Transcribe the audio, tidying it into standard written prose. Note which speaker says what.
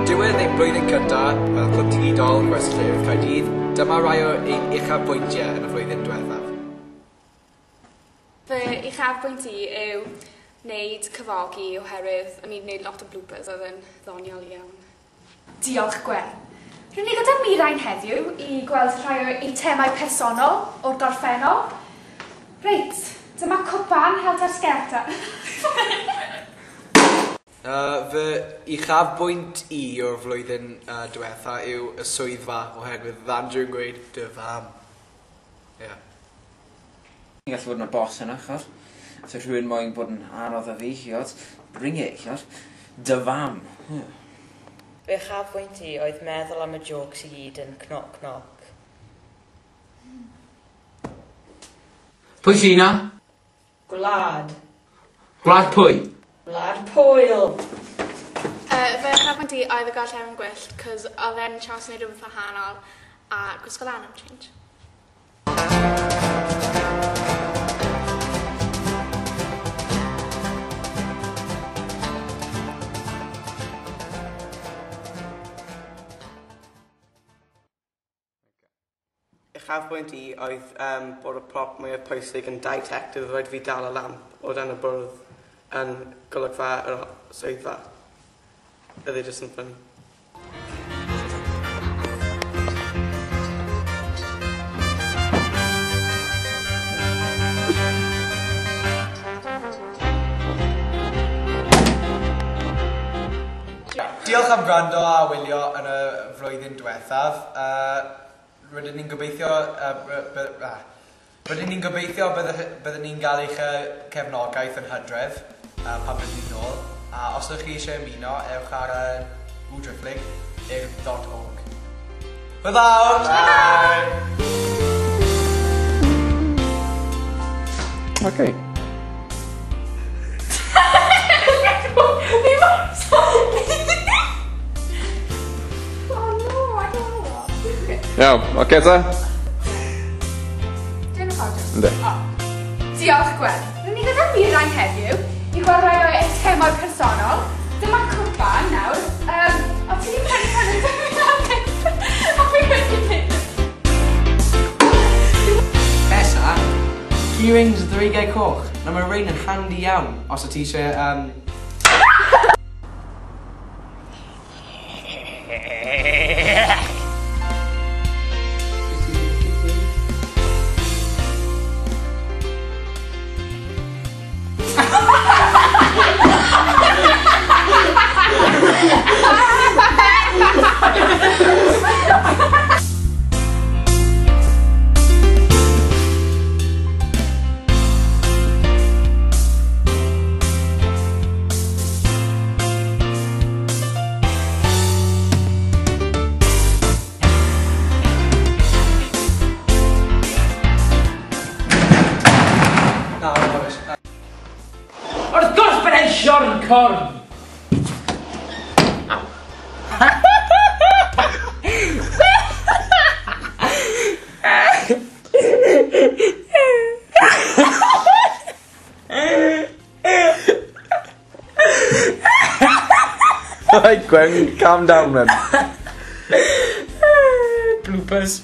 Speaker 1: Diwedd ein blwyddyn cyntaf, fel Clwb Digidol Gwersyll Caerdydd, dyma rai o ein uchafbwyntiau yn y flwyddyn diwethaf.
Speaker 2: Fy uchafbwynt i yw wneud cyfogi oherwydd o'n i'n gwneud lot o bloopers oedd yn ddoniol iawn.
Speaker 3: Diolch Gwen. Rwy'n ni gyda Mirain heddiw i gweld rhai o eitemau personol o'r gorffennol. Reit, dyma cwpan helter skelter.
Speaker 1: Fy uchafbwynt i o'r flwyddyn diwetha yw y swyddfa oherwydd Andrew'n gweud dy fam. Yeah.
Speaker 4: Ni'n gallu bod yn y bos yna, chod. So rhywun moyn bod yn anodd o fi, chod. Bring it, chod. Dy fam.
Speaker 5: Fy uchafbwynt i oedd meddwl am y jokes I gyd yn cnoc cnoc.
Speaker 6: Pwy chi na?
Speaker 5: Gwlad.
Speaker 6: Gwlad pwy?
Speaker 5: Gwlad Pwyl.
Speaker 2: Fy uchafbwynt i oedd y gael llewn gwyllt, cos oedd e'n chance wneud rhywbeth wahanol a gwisgo lan am change.
Speaker 7: Uchafbwynt I oedd bod y prop mwyaf pwysig yn detective roedd fi dal y lamp o dan y bwrdd yn golygfa yr swyddfa. Oedd e jyst yn ffynnu.
Speaker 1: Diolch am gwrando a wylio yn y flwyddyn diwethaf. Rydyn ni'n gobeithio byddwn ni'n gael eich cefnogaeth yn hydref pan byddwn ni'n nôl. A os ydych chi eisiau ymuno, ewch ar www.irf.org. Hwyl fawr!
Speaker 4: Okay. Iawn, oce ta?
Speaker 3: Dwi'n ffodus.
Speaker 4: Ynddi.
Speaker 3: Diolch Gwen. Rwy'n ni gyda Mirain heddiw i gweld rhai o eitemau personol. Dyma cwpan nawr. O ti wedi prynu pen yn dweud? O fi wedi gwneud.
Speaker 1: Nesa, keyrings y 3 coch. Na mae rhain yn handi iawn os o ti eisiau...
Speaker 6: Wrth gwrs bydd e'n Sion Corn!
Speaker 4: Alright, Gwen, calm down, man.
Speaker 6: Bloopers.